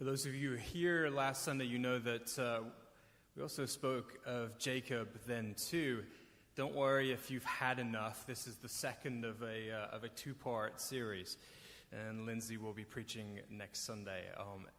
For those of you who were here last Sunday, you know that we also spoke of Jacob then too. Don't worry if you've had enough. This is the second of a two-part series, and Lindsay will be preaching next Sunday.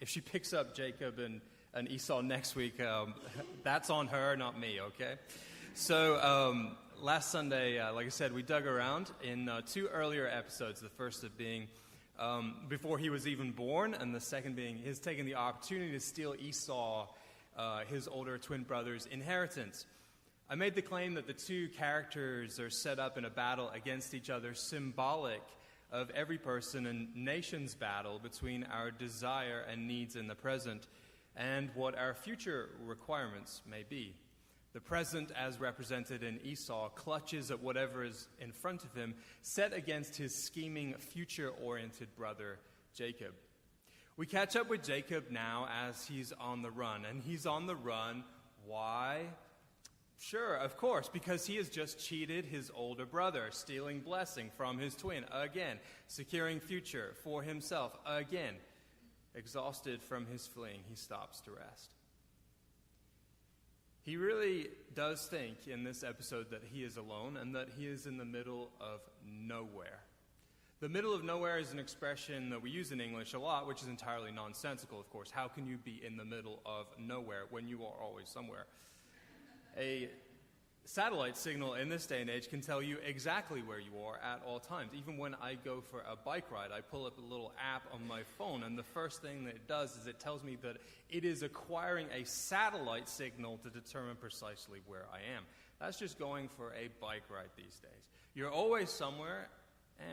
If she picks up Jacob and Esau next week, that's on her, not me, okay? So last Sunday, like I said, we dug around in two earlier episodes, the first of being before he was even born, and the second being his taking the opportunity to steal Esau, his older twin brother's inheritance. I made the claim that the two characters are set up in a battle against each other, symbolic of every person and nation's battle between our desire and needs in the present and what our future requirements may be. The present, as represented in Esau, clutches at whatever is in front of him, set against his scheming, future-oriented brother, Jacob. We catch up with Jacob now as he's on the run. And he's on the run. Why? Sure, of course, because he has just cheated his older brother, stealing blessing from his twin again, securing future for himself again. Exhausted from his fleeing, he stops to rest. He really does think in this episode that he is alone and that he is in the middle of nowhere. The middle of nowhere is an expression that we use in English a lot, which is entirely nonsensical, of course. How can you be in the middle of nowhere when you are always somewhere? A satellite signal in this day and age can tell you exactly where you are at all times. Even when I go for a bike ride, I pull up a little app on my phone, and the first thing that it does is it tells me that it is acquiring a satellite signal to determine precisely where I am. That's just going for a bike ride these days. You're always somewhere,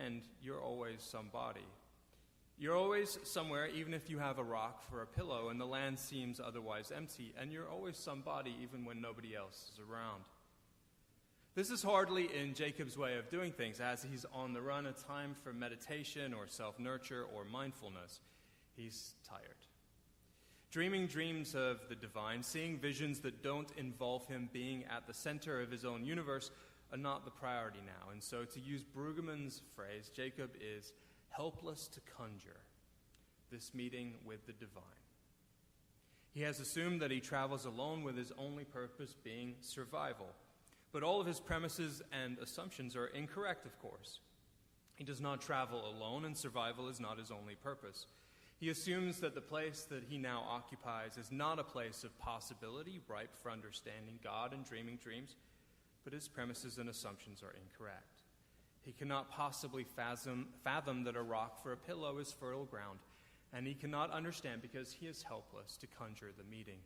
and you're always somebody. You're always somewhere, even if you have a rock for a pillow and the land seems otherwise empty, and you're always somebody even when nobody else is around. This is hardly in Jacob's way of doing things, as he's on the run, a time for meditation or self-nurture or mindfulness. He's tired. Dreaming dreams of the divine, seeing visions that don't involve him being at the center of his own universe are not the priority now. And so, to use Brueggemann's phrase, Jacob is helpless to conjure this meeting with the divine. He has assumed that he travels alone with his only purpose being survival. But all of his premises and assumptions are incorrect, of course. He does not travel alone, and survival is not his only purpose. He assumes that the place that he now occupies is not a place of possibility, ripe for understanding God and dreaming dreams, but his premises and assumptions are incorrect. He cannot possibly fathom that a rock for a pillow is fertile ground, and he cannot understand because he is helpless to conjure the meeting.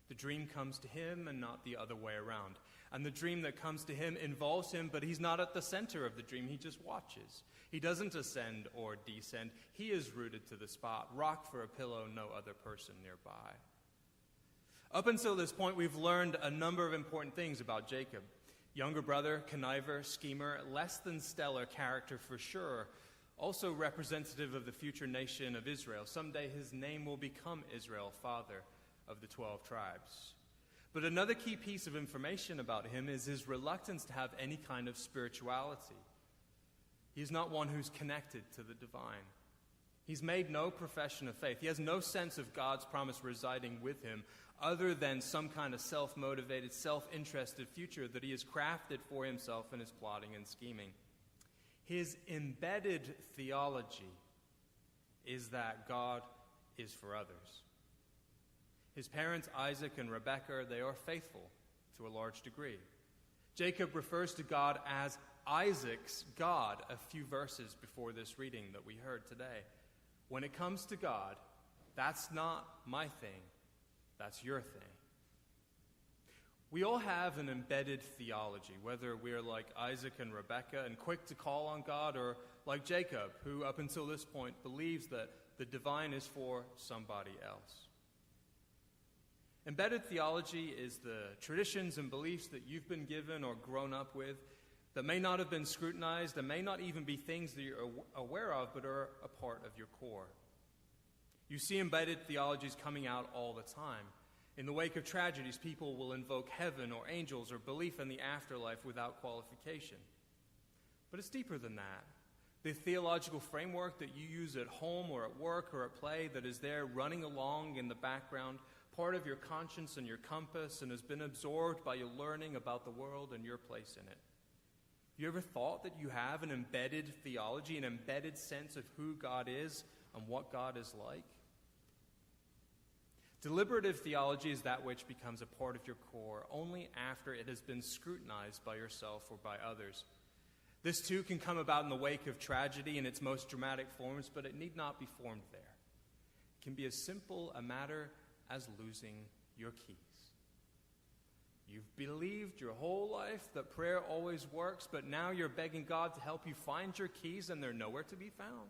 The dream comes to him and not the other way around. And the dream that comes to him involves him, but he's not at the center of the dream. He just watches. He doesn't ascend or descend. He is rooted to the spot. Rock for a pillow, no other person nearby. Up until this point, we've learned a number of important things about Jacob. Younger brother, conniver, schemer, less than stellar character for sure. Also representative of the future nation of Israel. Someday his name will become Israel, father of the 12 tribes. But another key piece of information about him is his reluctance to have any kind of spirituality. He's not one who's connected to the divine. He's made no profession of faith. He has no sense of God's promise residing with him other than some kind of self-motivated, self-interested future that he has crafted for himself in his plotting and scheming. His embedded theology is that God is for others. His parents, Isaac and Rebekah, they are faithful to a large degree. Jacob refers to God as Isaac's God a few verses before this reading that we heard today. When it comes to God, that's not my thing, that's your thing. We all have an embedded theology, whether we're like Isaac and Rebekah and quick to call on God, or like Jacob, who up until this point believes that the divine is for somebody else. Embedded theology is the traditions and beliefs that you've been given or grown up with that may not have been scrutinized and may not even be things that you're aware of but are a part of your core. You see embedded theologies coming out all the time. In the wake of tragedies, people will invoke heaven or angels or belief in the afterlife without qualification. But it's deeper than that. The theological framework that you use at home or at work or at play that is there running along in the background, part of your conscience and your compass, and has been absorbed by your learning about the world and your place in it. You ever thought that you have an embedded theology, an embedded sense of who God is and what God is like? Deliberative theology is that which becomes a part of your core only after it has been scrutinized by yourself or by others. This too can come about in the wake of tragedy in its most dramatic forms, but it need not be formed there. It can be as simple a matter as losing your keys. You've believed your whole life that prayer always works, but now you're begging God to help you find your keys and they're nowhere to be found.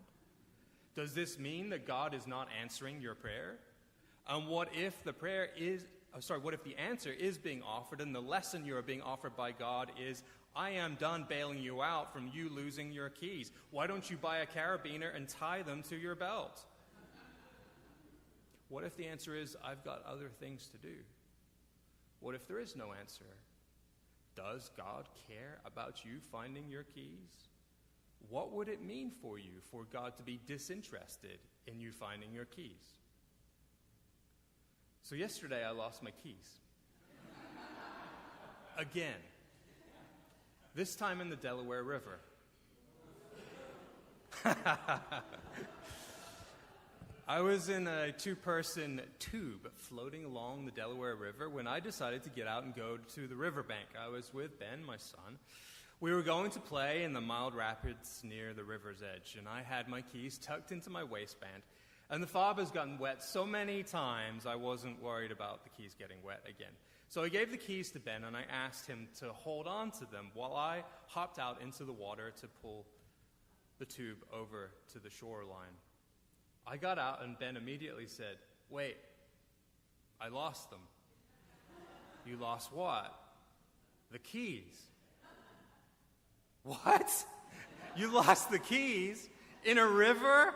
Does this mean that God is not answering your prayer? And what if the answer is being offered and the lesson you are being offered by God is, I am done bailing you out from you losing your keys. Why don't you buy a carabiner and tie them to your belt? What if the answer is, I've got other things to do? What if there is no answer? Does God care about you finding your keys? What would it mean for you for God to be disinterested in you finding your keys? So yesterday I lost my keys. Again. This time in the Delaware River. I was in a 2-person tube floating along the Delaware River when I decided to get out and go to the riverbank. I was with Ben, my son. We were going to play in the mild rapids near the river's edge, and I had my keys tucked into my waistband. And the fob has gotten wet so many times, I wasn't worried about the keys getting wet again. So I gave the keys to Ben, and I asked him to hold on to them while I hopped out into the water to pull the tube over to the shoreline. I got out, and Ben immediately said, "Wait, I lost them." "You lost what?" "The keys." "What? You lost the keys in a river?"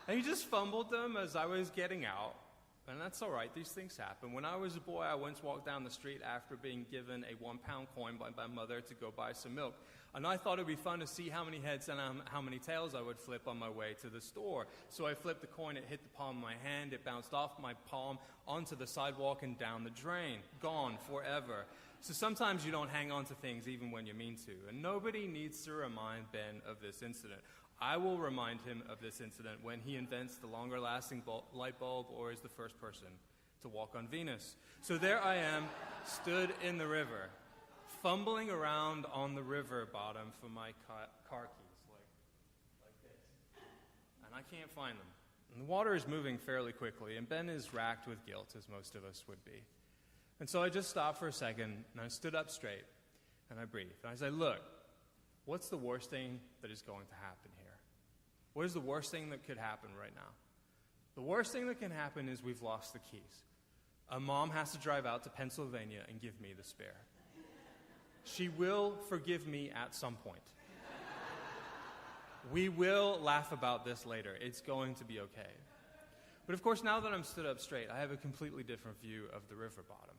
And he just fumbled them as I was getting out. And that's all right. These things happen. When I was a boy, I once walked down the street after being given a 1-pound coin by my mother to go buy some milk. And I thought it would be fun to see how many heads and how many tails I would flip on my way to the store. So I flipped the coin. It hit the palm of my hand. It bounced off my palm onto the sidewalk and down the drain. Gone forever. So sometimes you don't hang on to things even when you mean to. And nobody needs to remind Ben of this incident. I will remind him of this incident when he invents the longer-lasting light bulb or is the first person to walk on Venus. So there I am, stood in the river, fumbling around on the river bottom for my car keys, like this. And I can't find them. And the water is moving fairly quickly, and Ben is racked with guilt, as most of us would be. And so I just stopped for a second, and I stood up straight, and I breathed. And I said, look, what's the worst thing that is going to happen here? What is the worst thing that could happen right now? The worst thing that can happen is we've lost the keys. A mom has to drive out to Pennsylvania and give me the spare. She will forgive me at some point. We will laugh about this later. It's going to be okay. But of course, now that I'm stood up straight, I have a completely different view of the river bottom.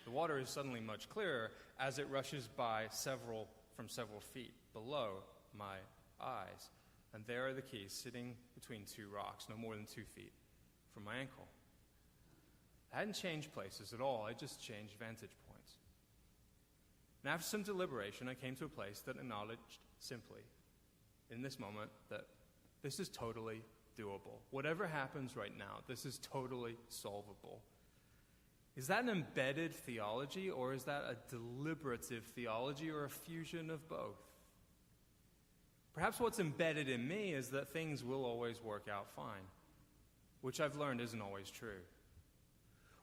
The water is suddenly much clearer as it rushes by several feet below my eyes. And there are the keys sitting between 2 rocks, no more than 2 feet from my ankle. I hadn't changed places at all. I just changed vantage points. And after some deliberation, I came to a place that acknowledged simply, in this moment, that this is totally doable. Whatever happens right now, this is totally solvable. Is that an embedded theology, or is that a deliberative theology, or a fusion of both? Perhaps what's embedded in me is that things will always work out fine, which I've learned isn't always true.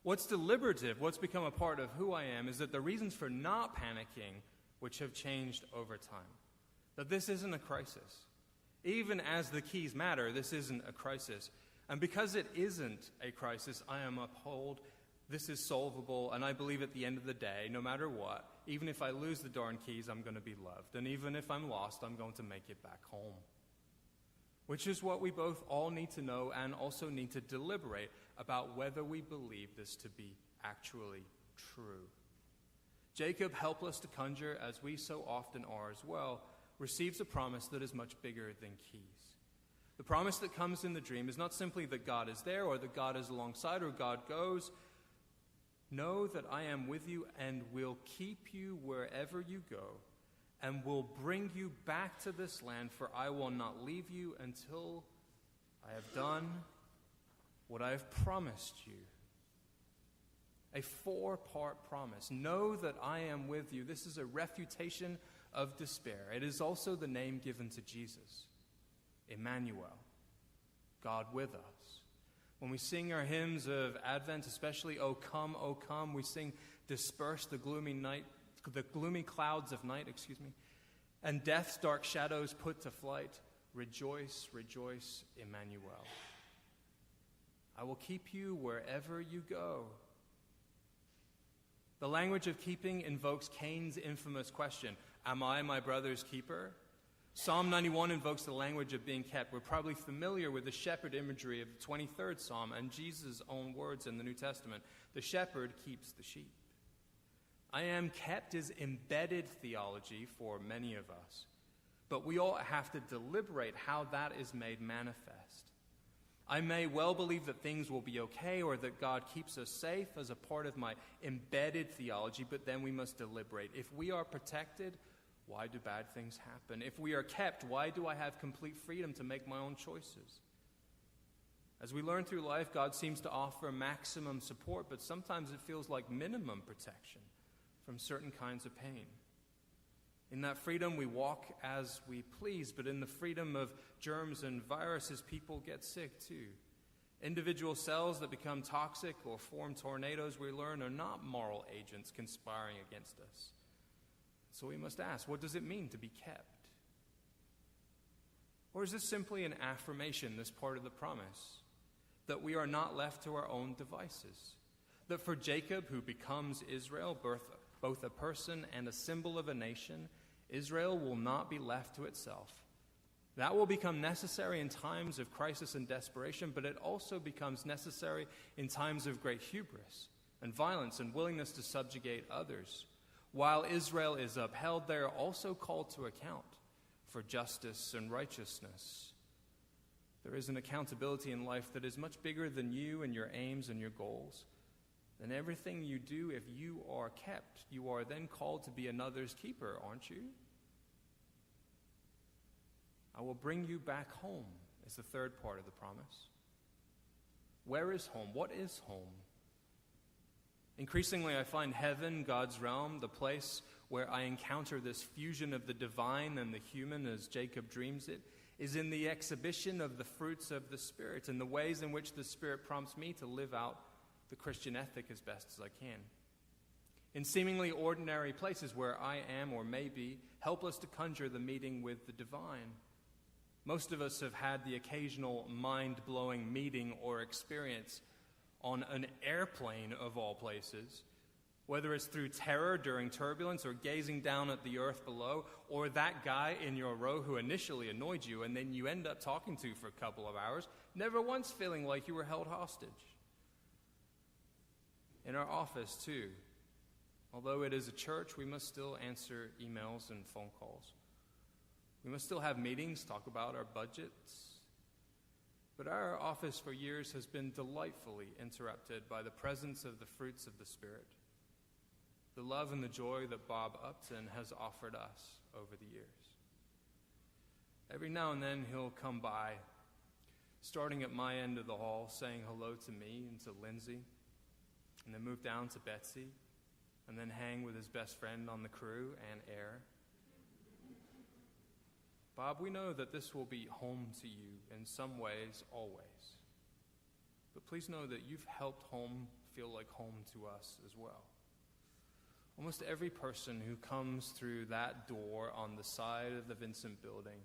What's deliberative, what's become a part of who I am, is that the reasons for not panicking, which have changed over time, that this isn't a crisis. Even as the keys matter, this isn't a crisis. And because it isn't a crisis, I am uphold. This is solvable, and I believe at the end of the day, no matter what, even if I lose the darn keys, I'm going to be loved. And even if I'm lost, I'm going to make it back home. Which is what we both all need to know and also need to deliberate about whether we believe this to be actually true. Jacob, helpless to conjure, as we so often are as well, receives a promise that is much bigger than keys. The promise that comes in the dream is not simply that God is there or that God is alongside or God goes. Know that I am with you and will keep you wherever you go and will bring you back to this land, for I will not leave you until I have done what I have promised you. A 4-part promise. Know that I am with you. This is a refutation of despair. It is also the name given to Jesus, Emmanuel, God with us. When we sing our hymns of Advent, especially O come, we sing disperse the gloomy clouds of night, and death's dark shadows put to flight. Rejoice, rejoice, Emmanuel. I will keep you wherever you go. The language of keeping invokes Cain's infamous question, am I my brother's keeper? Psalm 91 invokes the language of being kept. We're probably familiar with the shepherd imagery of the 23rd Psalm and Jesus' own words in the New Testament. The shepherd keeps the sheep. I am kept is embedded theology for many of us, but we all have to deliberate how that is made manifest. I may well believe that things will be okay or that God keeps us safe as a part of my embedded theology, but then we must deliberate. If we are protected, why do bad things happen? If we are kept, why do I have complete freedom to make my own choices? As we learn through life, God seems to offer maximum support, but sometimes it feels like minimum protection from certain kinds of pain. In that freedom, we walk as we please, but in the freedom of germs and viruses, people get sick too. Individual cells that become toxic or form tornadoes, we learn, are not moral agents conspiring against us. So we must ask, what does it mean to be kept? Or is this simply an affirmation, this part of the promise, that we are not left to our own devices? That for Jacob, who becomes Israel, both a person and a symbol of a nation, Israel will not be left to itself. That will become necessary in times of crisis and desperation, but it also becomes necessary in times of great hubris and violence and willingness to subjugate others. While Israel is upheld, they are also called to account for justice and righteousness. There is an accountability in life that is much bigger than you and your aims and your goals. And everything you do, if you are kept, you are then called to be another's keeper, aren't you? I will bring you back home, is the third part of the promise. Where is home? What is home? Increasingly, I find heaven, God's realm, the place where I encounter this fusion of the divine and the human as Jacob dreams it, is in the exhibition of the fruits of the Spirit and the ways in which the Spirit prompts me to live out the Christian ethic as best as I can. In seemingly ordinary places where I am or may be helpless to conjure the meeting with the divine. Most of us have had the occasional mind-blowing meeting or experience on an airplane of all places, whether it's through terror during turbulence or gazing down at the earth below, or that guy in your row who initially annoyed you and then you end up talking to for a couple of hours, never once feeling like you were held hostage. In our office, too. Although it is a church, we must still answer emails and phone calls. We must still have meetings, talk about our budgets. But our office for years has been delightfully interrupted by the presence of the fruits of the Spirit, the love and the joy that Bob Upton has offered us over the years. Every now and then he'll come by, starting at my end of the hall, saying hello to me and to Lindsay, and then move down to Betsy, and then hang with his best friend on the crew and air. Bob, we know that this will be home to you in some ways, always. But please know that you've helped home feel like home to us as well. Almost every person who comes through that door on the side of the Vincent building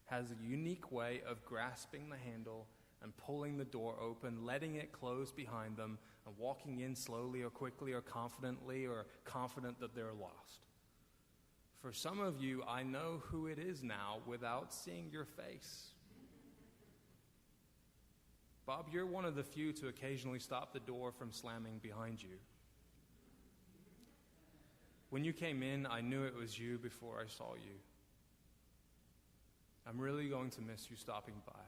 has a unique way of grasping the handle and pulling the door open, letting it close behind them, and walking in slowly or quickly or confidently or confident that they're lost. For some of you, I know who it is now without seeing your face. Bob, you're one of the few to occasionally stop the door from slamming behind you. When you came in, I knew it was you before I saw you. I'm really going to miss you stopping by.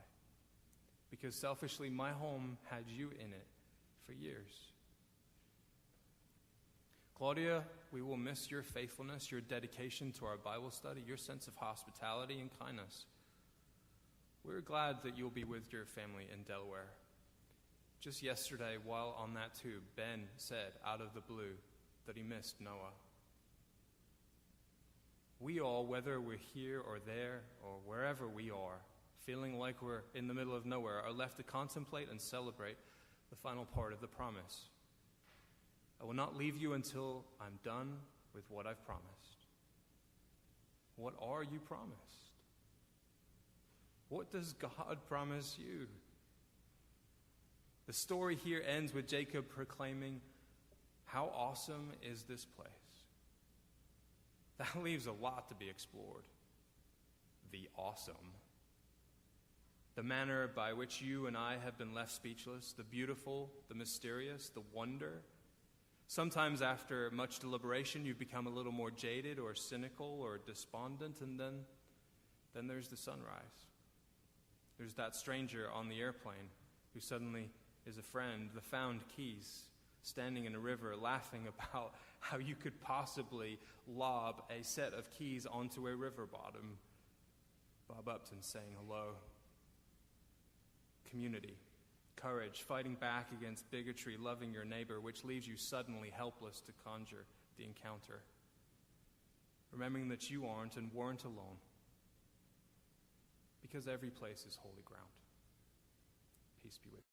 Because selfishly, my home had you in it for years. Claudia, we will miss your faithfulness, your dedication to our Bible study, your sense of hospitality and kindness. We're glad that you'll be with your family in Delaware. Just yesterday, while on that tube, Ben said out of the blue that he missed Noah. We all, whether we're here or there or wherever we are, feeling like we're in the middle of nowhere, are left to contemplate and celebrate the final part of the promise. I will not leave you until I'm done with what I've promised. What are you promised? What does God promise you? The story here ends with Jacob proclaiming, "How awesome is this place?" That leaves a lot to be explored. The awesome. The manner by which you and I have been left speechless, the beautiful, the mysterious, the wonder. Sometimes after much deliberation, you become a little more jaded or cynical or despondent, and then there's the sunrise. There's that stranger on the airplane who suddenly is a friend, the found keys, standing in a river laughing about how you could possibly lob a set of keys onto a river bottom. Bob Upton saying hello. Community, courage, fighting back against bigotry, loving your neighbor, which leaves you suddenly helpless to conjure the encounter. Remembering that you aren't and weren't alone, because every place is holy ground. Peace be with you.